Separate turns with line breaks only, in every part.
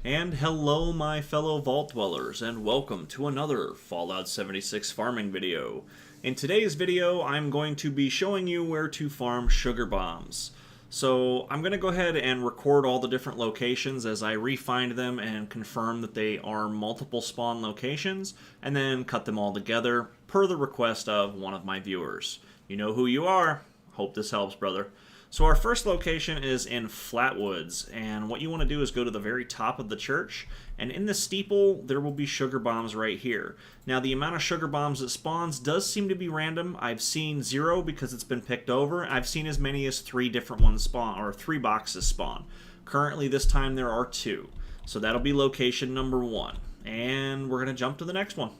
And hello my fellow vault dwellers, and welcome to another Fallout 76 farming video. In today's video I'm going to be showing you where to farm sugar bombs. So I'm going to go ahead and record all the different locations as I re-find them and confirm that they are multiple spawn locations, and then cut them all together per the request of one of my viewers. You know who you are. Hope this helps, brother. So our first location is in Flatwoods, and what you want to do is go to the very top of the church, and in the steeple there will be sugar bombs right here. Now the amount of sugar bombs that spawns does seem to be random. I've seen 0 because it's been picked over. I've seen as many as 3 different ones spawn, or 3 boxes spawn. Currently this time there are 2. So that'll be location number 1. And we're going to jump to the next one.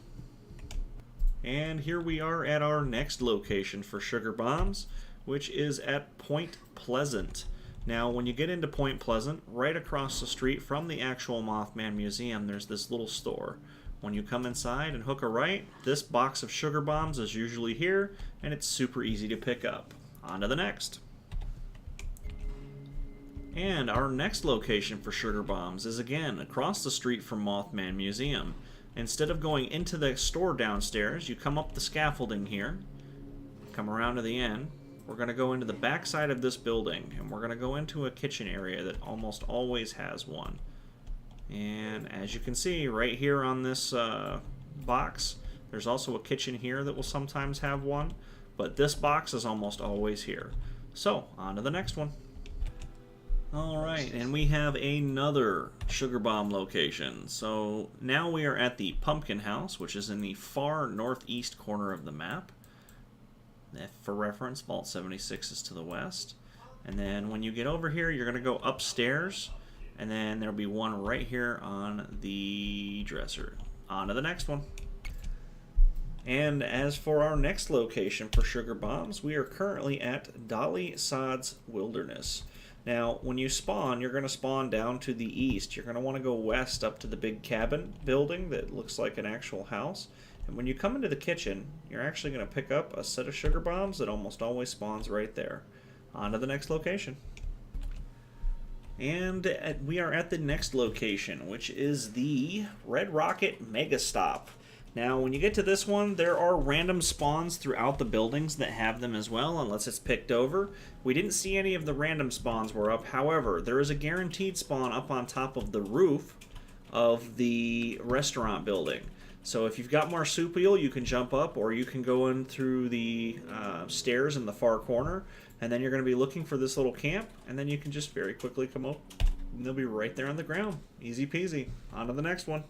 And here we are at our next location for sugar bombs, which is at Point Pleasant. Now, when you get into Point Pleasant, right across the street from the actual Mothman Museum, there's this little store. When you come inside and hook a right, this box of sugar bombs is usually here, and it's super easy to pick up. On to the next. And our next location for sugar bombs is again across the street from Mothman Museum. Instead of going into the store downstairs, you come up the scaffolding here, come around to the end. We're going to go into the back side of this building, and we're going to go into a kitchen area that almost always has one. And as you can see, right here on this box, there's also a kitchen here that will sometimes have one, but this box is almost always here. So, on to the next one. Alright, and we have another sugar bomb location. So, now we are at the Pumpkin House, which is in the far northeast corner of the map. For reference, Vault 76 is to the west. And then when you get over here, you're going to go upstairs, and then there'll be one right here on the dresser. On to the next one. And as for our next location for sugar bombs, we are currently at Dolly Sods Wilderness. Now, when you spawn, you're going to spawn down to the east. You're going to want to go west up to the big cabin building that looks like an actual house. And when you come into the kitchen, you're actually going to pick up a set of sugar bombs that almost always spawns right there. On to the next location. And we are at the next location, which is the Red Rocket Mega Stop. Now, when you get to this one, there are random spawns throughout the buildings that have them as well, unless it's picked over. We didn't see any of the random spawns were up. However, there is a guaranteed spawn up on top of the roof of the restaurant building. So if you've got marsupial, you can jump up, or you can go in through the stairs in the far corner, and then you're going to be looking for this little camp, and then you can just very quickly come up, and they'll be right there on the ground. Easy peasy. On to the next one.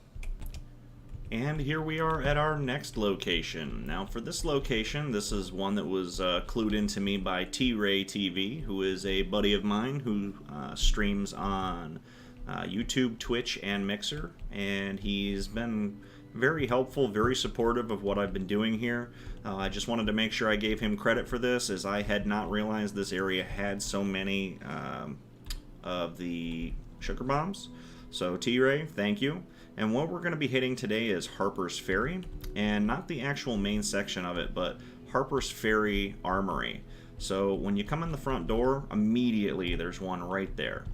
And here we are at our next location. Now for this location, this is one that was clued into me by T-Ray TV, who is a buddy of mine who streams on YouTube, Twitch, and Mixer, and he's been very helpful, very supportive of what I've been doing here. I just wanted to make sure I gave him credit for this, as I had not realized this area had so many of the sugar bombs. So T-Ray, thank you. And what we're going to be hitting today is Harpers Ferry, and not the actual main section of it, but Harpers Ferry Armory. So when you come in the front door, immediately there's one right there.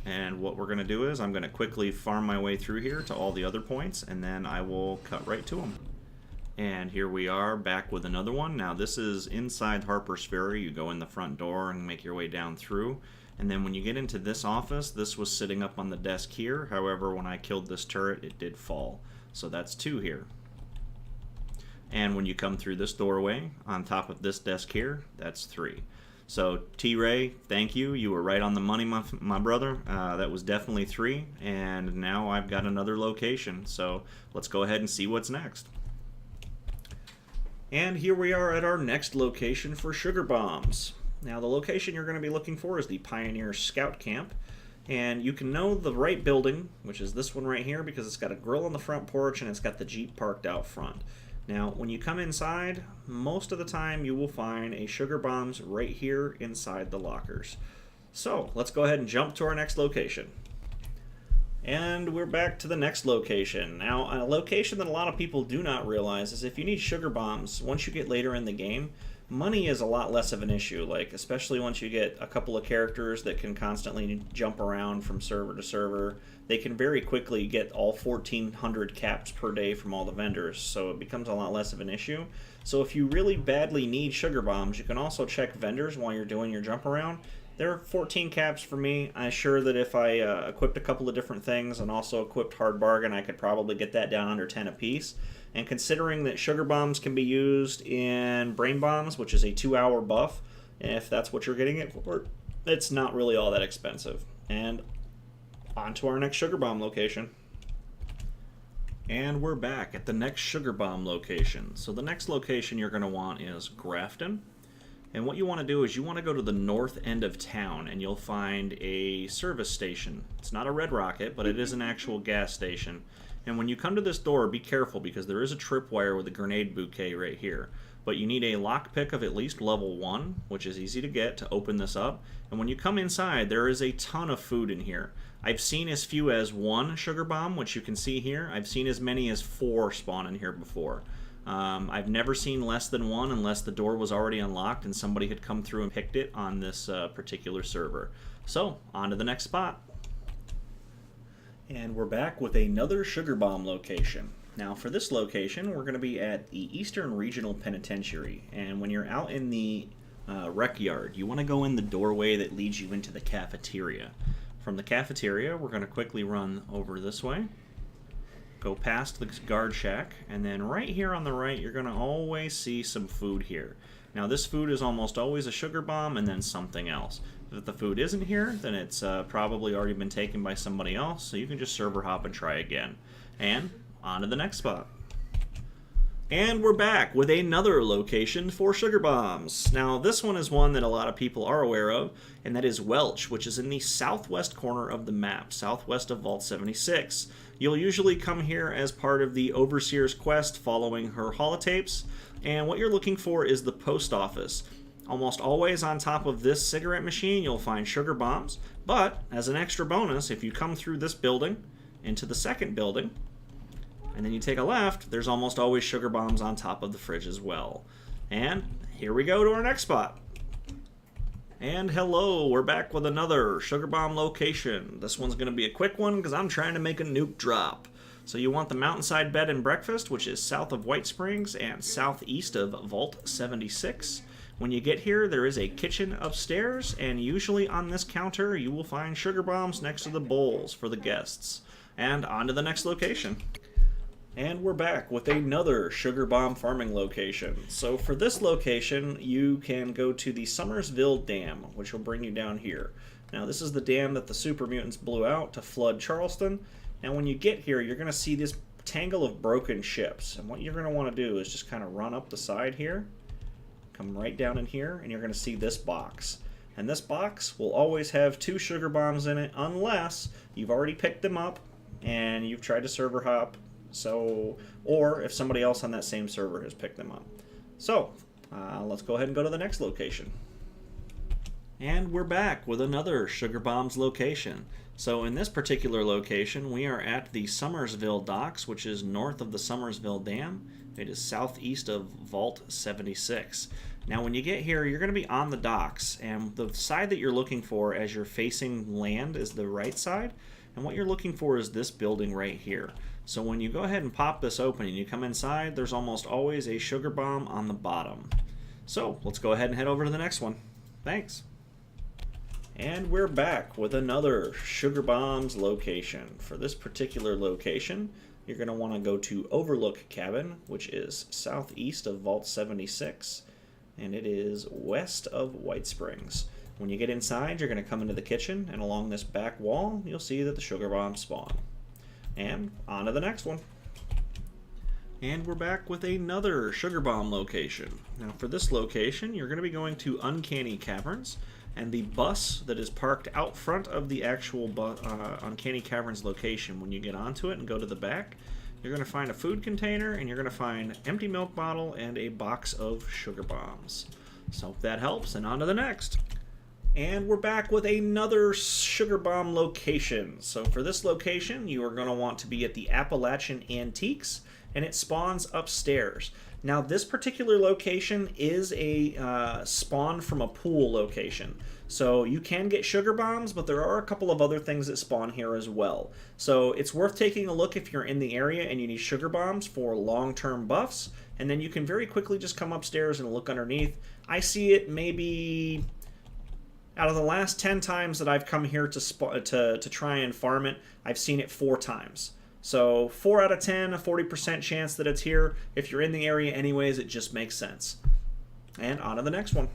And what we're going to do is I'm going to quickly farm my way through here to all the other points, and then I will cut right to them. And here we are back with another one. Now this is inside Harper's Ferry. You go in the front door and make your way down through. And then when you get into this office, this was sitting up on the desk here. However, when I killed this turret, it did fall. So that's 2 here. And when you come through this doorway, on top of this desk here, that's 3. So, T-Ray, thank you. You were right on the money, my brother. That was definitely 3, and now I've got another location. So, let's go ahead and see what's next. And here we are at our next location for sugar bombs. Now, the location you're going to be looking for is the Pioneer Scout Camp. And you can know the right building, which is this one right here, because it's got a grill on the front porch and it's got the Jeep parked out front. Now, when you come inside, most of the time you will find a sugar bombs right here inside the lockers. So, let's go ahead and jump to our next location. And we're back to the next location. Now, a location that a lot of people do not realize is if you need sugar bombs, once you get later in the game, money is a lot less of an issue, like especially once you get a couple of characters that can constantly jump around from server to server. They can very quickly get all 1,400 caps per day from all the vendors, so it becomes a lot less of an issue. So if you really badly need sugar bombs, you can also check vendors while you're doing your jump around. There are 14 caps for me. I'm sure that if I equipped a couple of different things and also equipped Hard Bargain, I could probably get that down under 10 apiece. And considering that sugar bombs can be used in brain bombs, which is a 2-hour buff, if that's what you're getting it for, it's not really all that expensive. And on to our next sugar bomb location. And we're back at the next sugar bomb location. So the next location you're going to want is Grafton. And what you want to do is you want to go to the north end of town and you'll find a service station. It's not a Red Rocket, but it is an actual gas station. And when you come to this door, be careful because there is a tripwire with a grenade bouquet right here. But you need a lockpick of at least level 1, which is easy to get, to open this up. And when you come inside, there is a ton of food in here. I've seen as few as 1 sugar bomb, which you can see here. I've seen as many as 4 spawn in here before. I've never seen less than 1 unless the door was already unlocked and somebody had come through and picked it on this particular server. So, on to the next spot. And we're back with another sugar bomb location. Now for this location, we're going to be at the Eastern Regional Penitentiary. And when you're out in the rec yard, you want to go in the doorway that leads you into the cafeteria. From the cafeteria, we're going to quickly run over this way. Go past the guard shack, and then right here on the right, you're going to always see some food here. Now this food is almost always a sugar bomb and then something else. If the food isn't here, then it's probably already been taken by somebody else, so you can just server hop and try again. And on to the next spot. And we're back with another location for sugar bombs. Now this one is one that a lot of people are aware of, and that is Welch, which is in the southwest corner of the map, southwest of Vault 76. You'll usually come here as part of the Overseer's quest following her holotapes, and what you're looking for is the post office. Almost always on top of this cigarette machine you'll find sugar bombs, but as an extra bonus, if you come through this building into the second building, and then you take a left, there's almost always sugar bombs on top of the fridge as well. And here we go to our next spot. And hello, we're back with another sugar bomb location. This one's going to be a quick one because I'm trying to make a nuke drop. So you want the Mountainside Bed and Breakfast, which is south of White Springs and southeast of Vault 76. When you get here, there is a kitchen upstairs, and usually on this counter you will find sugar bombs next to the bowls for the guests. And on to the next location. And we're back with another sugar bomb farming location. So for this location, you can go to the Summersville Dam, which will bring you down here. Now this is the dam that the super mutants blew out to flood Charleston. And when you get here, you're going to see this tangle of broken ships. And what you're going to want to do is just kind of run up the side here, come right down in here, and you're going to see this box. And this box will always have 2 sugar bombs in it unless you've already picked them up and you've tried to server hop. So, or if somebody else on that same server has picked them up. So, let's go ahead and go to the next location. And we're back with another sugar bombs location. So in this particular location, we are at the Summersville docks, which is north of the Summersville Dam. It is southeast of Vault 76. Now when you get here, you're going to be on the docks, and the side that you're looking for as you're facing land is the right side, and what you're looking for is this building right here. So when you go ahead and pop this open and you come inside, there's almost always a sugar bomb on the bottom. So let's go ahead and head over to the next one. Thanks. And we're back with another sugar bombs location. For this particular location, you're going to want to go to Overlook Cabin, which is southeast of Vault 76, and it is west of White Springs. When you get inside, you're going to come into the kitchen, and along this back wall, you'll see that the sugar bombs spawn. And on to the next one. And we're back with another sugar bomb location. Now for this location, you're going to be going to Uncanny Caverns, and the bus that is parked out front of the actual Uncanny Caverns location, when you get onto it and go to the back, you're going to find a food container, and you're going to find an empty milk bottle and a box of sugar bombs. So if that helps, and on to the next. And we're back with another sugar bomb location. So for this location, you are going to want to be at the Appalachian Antiques, and it spawns upstairs. Now this particular location is a spawn from a pool location. So you can get sugar bombs, but there are a couple of other things that spawn here as well. So it's worth taking a look if you're in the area and you need sugar bombs for long-term buffs, and then you can very quickly just come upstairs and look underneath. I see it maybe... out of the last 10 times that I've come here to try and farm it, I've seen it 4 times. So 4 out of 10, a 40% chance that it's here. If you're in the area anyways, it just makes sense. And on to the next one.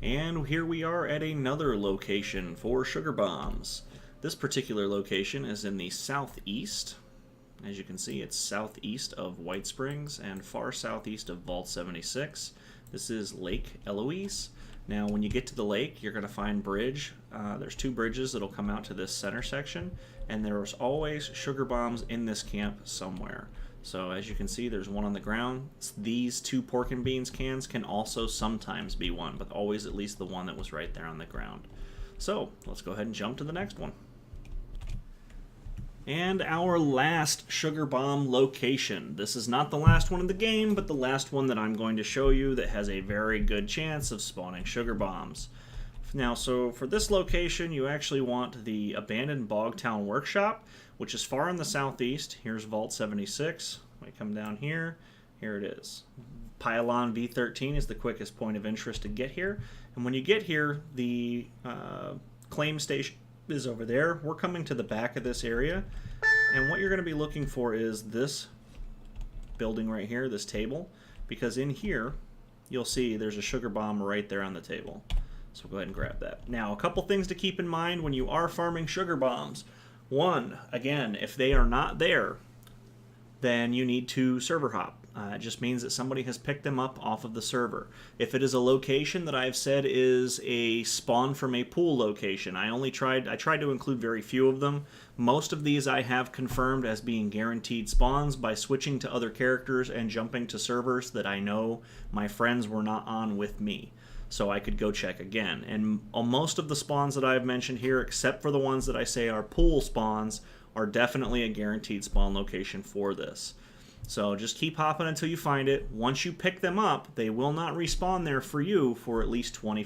And here we are at another location for sugar bombs. This particular location is in the southeast. As you can see, it's southeast of White Springs and far southeast of Vault 76. This is Lake Eloise. Now, when you get to the lake, you're going to find bridge. There's 2 bridges that'll come out to this center section, and there's always sugar bombs in this camp somewhere. So as you can see, there's one on the ground. These 2 pork and beans cans can also sometimes be one, but always at least the one that was right there on the ground. So let's go ahead and jump to the next one. And our last sugar bomb location. This is not the last one in the game, but the last one that I'm going to show you that has a very good chance of spawning sugar bombs. Now, so for this location, you actually want the abandoned Bog Town Workshop, which is far in the southeast. Here's Vault 76. We come down here. Here it is. Pylon V13 is the quickest point of interest to get here. And when you get here, the claim station is over there. We're coming to the back of this area, and what you're going to be looking for is this building right here, this table, because in here you'll see there's a sugar bomb right there on the table. So go ahead and grab that. Now, a couple things to keep in mind when you are farming sugar bombs. One, again, if they are not there, then you need to server hop. It just means that somebody has picked them up off of the server. If it is a location that I've said is a spawn from a pool location, I tried to include very few of them. Most of these I have confirmed as being guaranteed spawns by switching to other characters and jumping to servers that I know my friends were not on with me, so I could go check again. And most of the spawns that I've mentioned here, except for the ones that I say are pool spawns, are definitely a guaranteed spawn location for this. So just keep hopping until you find it. Once you pick them up, they will not respawn there for you for at least 20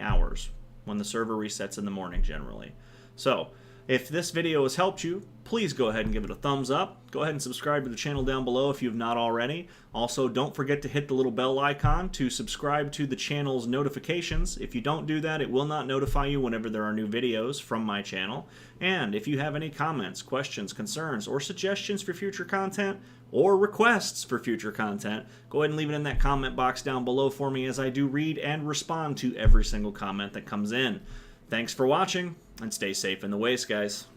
hours when the server resets in the morning generally. So if this video has helped you, please go ahead and give it a thumbs up. Go ahead and subscribe to the channel down below if you've not already. Also, don't forget to hit the little bell icon to subscribe to the channel's notifications. If you don't do that, it will not notify you whenever there are new videos from my channel. And if you have any comments, questions, concerns, or suggestions for future content, or requests for future content, go ahead and leave it in that comment box down below for me, as I do read and respond to every single comment that comes in. Thanks for watching, and stay safe in the waste, guys.